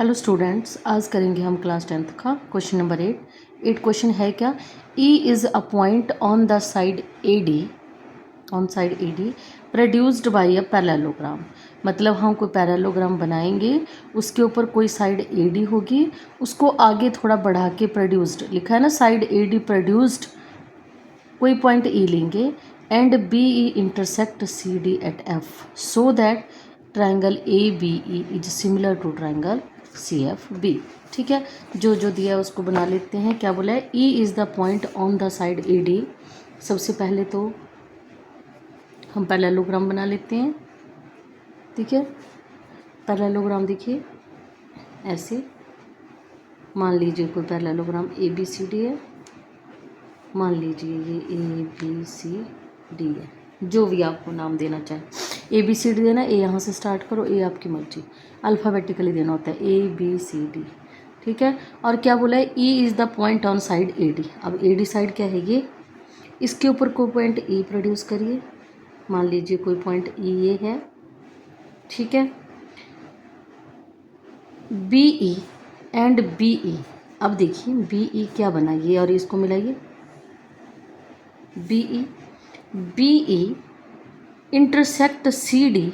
Hello students, आज करेंगे हम क्लास 10th का क्वेश्चन नंबर 8 क्वेश्चन है क्या। E is a point on the side A D produced by a parallelogram. मतलब हम कोई पैरेललोग्राम बनाएंगे, उसके ऊपर कोई साइड ए डी होगी, उसको आगे थोड़ा बढ़ा के प्रोड्यूस्ड लिखा है ना, साइड ए डी प्रोड्यूस्ड, कोई पॉइंट ई लेंगे and B E intersect C D at F so that triangle A B E is similar to triangle C F B. ठीक है, जो जो दिया है उसको बना लेते हैं। क्या बोला है, E is the point on the side A D. सबसे पहले तो हम पैरेललोग्राम बना लेते हैं। ठीक है, पैरेललोग्राम देखिए ऐसे, मान लीजिए कोई parallelogram A B C D है, मान लीजिए ये ए बी सी डी है, जो भी आपको नाम देना चाहे। ए बी सी डी देना, ए यहाँ से स्टार्ट करो, ए आपकी मर्जी, अल्फ़ाबेटिकली देना होता है ए बी सी डी। ठीक है, और क्या बोला है, E is the point on side A D. अब ए डी साइड क्या है ये, इसके ऊपर कोई पॉइंट ई प्रोड्यूस करिए, मान लीजिए कोई पॉइंट ई ये है। ठीक है, B E and B E. अब देखिए बी ई क्या बना, ये और इसको मिलाइए, B E intersect C D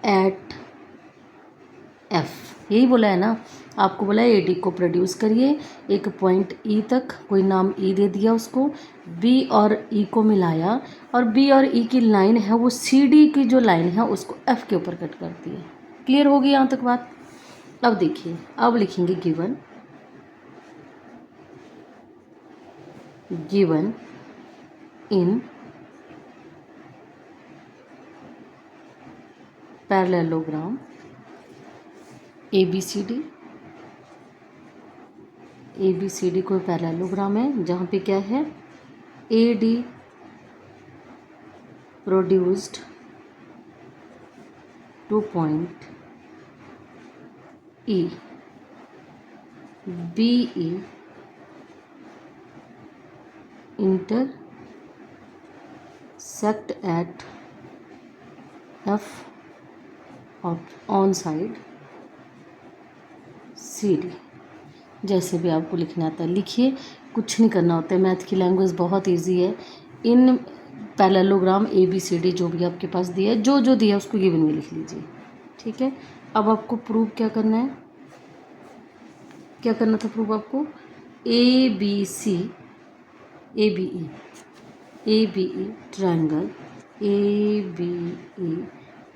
at F. यही बोला है ना, आपको बोला है ए डी को प्रोड्यूस करिए एक पॉइंट ई तक, कोई नाम ई दे दिया उसको, बी और ई को मिलाया, और बी और ई की लाइन है वो सी डी की जो लाइन है उसको एफ के ऊपर कट करती है। क्लियर होगी यहाँ तक बात। अब देखिए, अब लिखेंगे given in parallelogram A B C D कोई पैरेललोग्राम है जहाँ पे क्या है, A D produced to point E, B E intersect at F on side C D. जैसे भी आपको लिखना आता है लिखिए, कुछ नहीं करना होता है, मैथ की लैंग्वेज बहुत इजी है। In parallelogram A B C D जो भी आपके पास दिया है, जो जो दिया है उसको गिवन में लिख लीजिए। ठीक है, अब आपको प्रूव क्या करना है, क्या करना था प्रूव आपको, A B E triangle A B E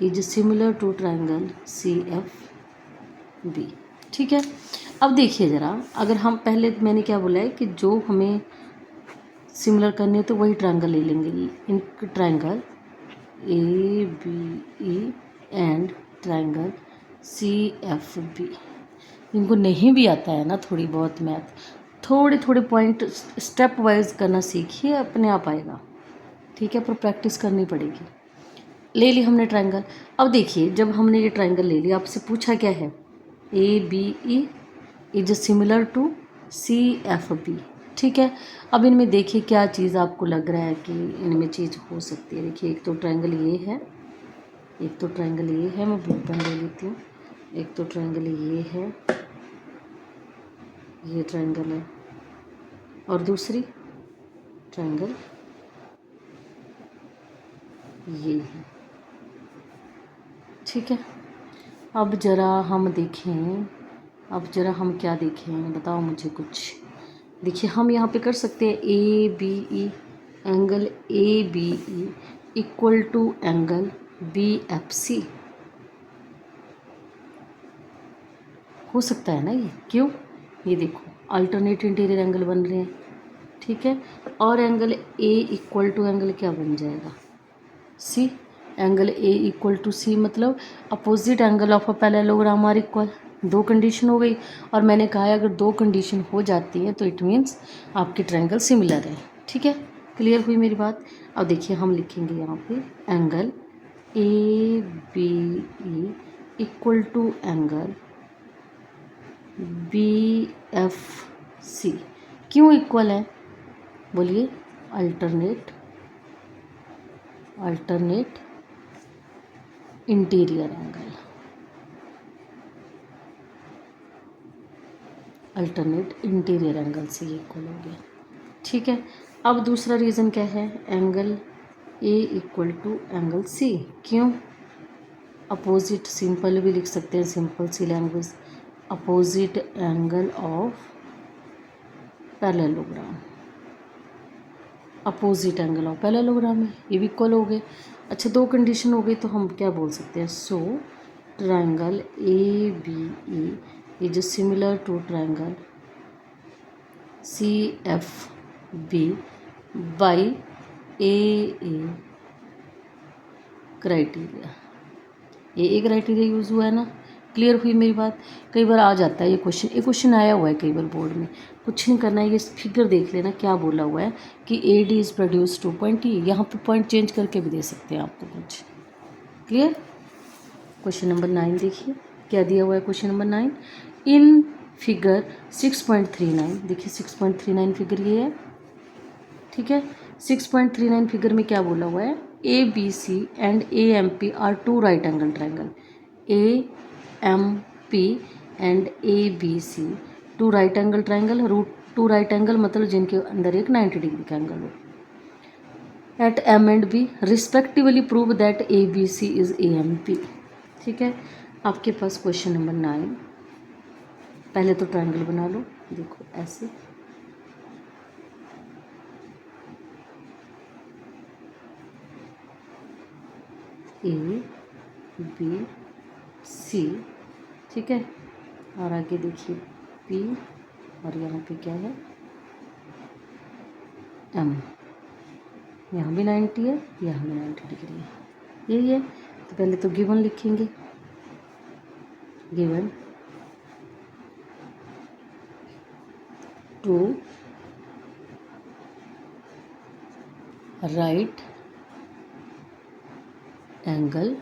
is similar to triangle C F B. ठीक है, अब देखिए ज़रा, अगर हम पहले, मैंने क्या बोला है कि जो हमें सिमिलर करनी है तो वही ट्राइंगल ले लेंगे। In triangle A B E and triangle C F B. इनको नहीं भी आता है ना थोड़ी बहुत मैथ, थोड़े थोड़े पॉइंट स्टेप वाइज करना सीखिए, अपने आप आएगा। ठीक है, पर प्रैक्टिस करनी पड़ेगी। ले ली हमने ट्रायंगल। अब देखिए, जब हमने ये ट्रायंगल ले लिया, आपसे पूछा क्या है, A B E is similar to C F B. ठीक है, अब इनमें देखिए क्या चीज़ आपको लग रहा है कि इनमें चीज़ हो सकती है। देखिए, एक तो ट्रायंगल ये है, एक तो ट्रायंगल ये है, मैं ब्लू पेन ले लेती हूँ। एक तो ट्रायंगल ये है, ये ट्रायंगल है, और दूसरी ट्रायंगल ये है। ठीक है, अब ज़रा हम देखें, अब ज़रा हम क्या देखें, बताओ मुझे कुछ। देखिए, हम यहाँ पे कर सकते हैं A B E, angle A B E equal to angle B F C. हो सकता है ना ये, क्यों, ये देखो अल्टरनेट इंटीरियर एंगल बन रहे हैं। ठीक है, और angle A equal to angle क्या बन जाएगा, C. Angle A equal to C मतलब opposite angle of a parallelogram are equal. दो कंडीशन हो गई, और मैंने कहा है अगर दो कंडीशन हो जाती है तो इट मीन्स आपकी ट्रायंगल सिमिलर है। ठीक है, क्लियर हुई मेरी बात। अब देखिए, हम लिखेंगे यहाँ पे angle A B E equal to angle B F C. क्यों इक्वल है, बोलिए, alternate interior angle. Alternate interior angle से ये इक्वल हो गया। ठीक है, अब दूसरा रीज़न क्या है, angle A equal to angle C. क्यों? अपोजिट, सिंपल भी लिख सकते हैं, सिंपल सी language, opposite angle of parallelogram, opposite angle of parallelogram है, ये भी इक्वल हो गए। अच्छा, दो कंडीशन हो गई, तो हम क्या बोल सकते हैं, so triangle A B A is similar to triangle C F B by A criteria. ये क्राइटेरिया यूज़ हुआ है ना, क्लियर हुई मेरी बात। कई बार आ जाता है ये क्वेश्चन आया हुआ है कई बार बोर्ड में, कुछ नहीं करना है, ये फिगर देख लेना क्या बोला हुआ है कि A D is produce two point ई, यहाँ पर पॉइंट चेंज करके भी दे सकते हैं आपको कुछ। क्लियर? क्वेश्चन नंबर 9 देखिए क्या दिया हुआ है। क्वेश्चन नंबर 9, इन फिगर 6.39, देखिए 6.39 फिगर ये है। ठीक है, 6.39 फिगर में क्या बोला हुआ है, A B C and A M P are two right angle triangle. A M P and A B C two right angle triangle, रूट टू राइट एंगल मतलब जिनके अंदर एक 90 डिग्री का एंगल हो। At M and B respectively prove that A B C is A M P. ठीक है, आपके पास क्वेश्चन नंबर 9, पहले तो ट्राइंगल बना लो, देखो ऐसे, ए बी सी, ठीक है, और आगे देखिए पी, और यहाँ पे क्या है, एम, यहाँ भी 90 है, यहाँ भी 90 डिग्री है, यही है। तो पहले तो गिवन लिखेंगे, given two right angle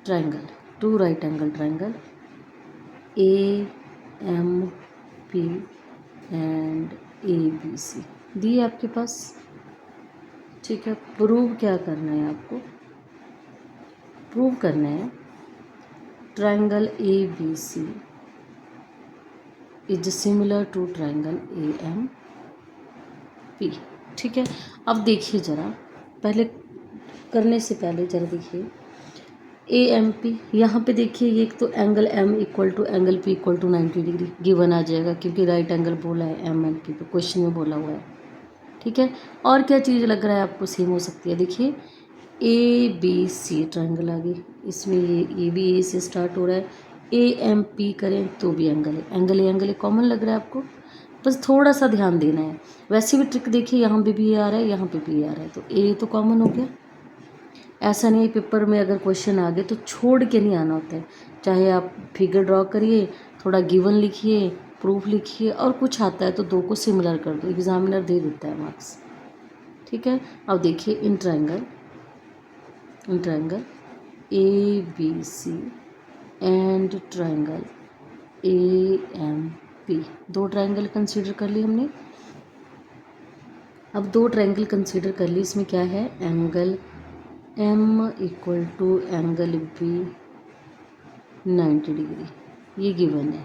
triangle, two right angle triangle A M P and A B C दी है आपके पास। ठीक है, प्रूव क्या करना है आपको, प्रूव करना है triangle A B C is similar to triangle A M P. ठीक है, अब देखिए ज़रा, पहले करने से पहले ज़रा देखिए ए एम पी, यहाँ पे देखिए ये एक तो angle M equal to angle P equal to 90 degree given आ जाएगा, क्योंकि राइट एंगल बोला है एम एंड पी पे, क्वेश्चन में बोला हुआ है। ठीक है, और क्या चीज़ लग रहा है आपको सेम हो सकती है, देखिए ए बी सी ट्राइंगल आ गई, इसमें ये भी ए से स्टार्ट हो रहा है, ए एम पी करें तो भी एंगल ए कॉमन लग रहा है आपको, बस थोड़ा सा ध्यान देना है। वैसे भी ट्रिक देखिए, यहाँ पे भी आ रहा है, यहाँ पे भी आ रहा है, तो ए तो कॉमन हो गया। ऐसा नहीं पेपर में अगर क्वेश्चन आ गए तो छोड़ के नहीं आना होता है, चाहे आप फिगर ड्रॉ करिए, थोड़ा गिवन लिखिए, प्रूफ लिखिए, और कुछ आता है तो दो को सिमिलर कर दो, एग्जामिनर दे देता है मार्क्स। ठीक है, अब देखिए in triangle A B C and triangle A M P, दो ट्राइंगल कंसीडर कर लिए हमने। अब दो ट्राइंगल कंसीडर कर ली, इसमें क्या है, angle M equal to angle B 90 degree, ये गिवन है,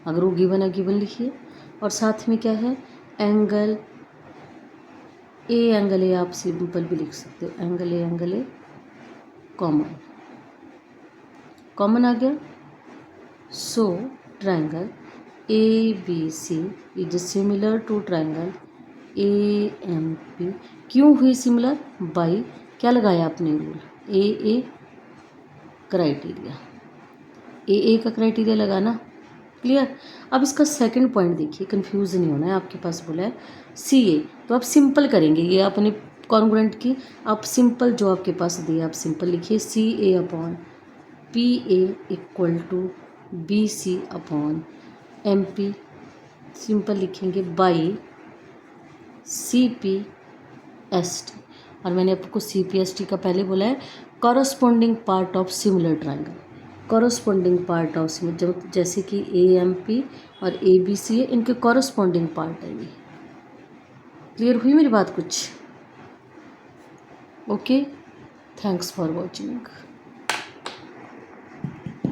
अगर वो गिवन है गिवन लिखिए, और साथ में क्या है, एंगल ए आप सिंपल भी लिख सकते हो, एंगल ए कॉमन आ गया। So triangle A B C is similar to triangle A M P, क्यों हुई सिमिलर, बाई क्या लगाया आपने रूल, ए क्राइटेरिया, ए का क्राइटेरिया लगाना। क्लियर? अब इसका सेकंड पॉइंट देखिए, कंफ्यूज नहीं होना है, आपके पास बोला है सी ए, तो आप सिंपल करेंगे, ये आपने कॉन्ग्रुएंट की, आप सिंपल जो आपके पास दिया आप सिंपल लिखिए, C A upon P A equal to B C upon M P, simple लिखेंगे, by C P S T, और मैंने आपको सी पी एस टी का पहले बोला है corresponding part of similar triangle, corresponding part of similar, जब जैसे कि ए एम पी और ए बी सी है, इनके कॉरस्पॉन्डिंग पार्ट है ये। क्लियर हुई मेरी बात कुछ? Okay, thanks for watching.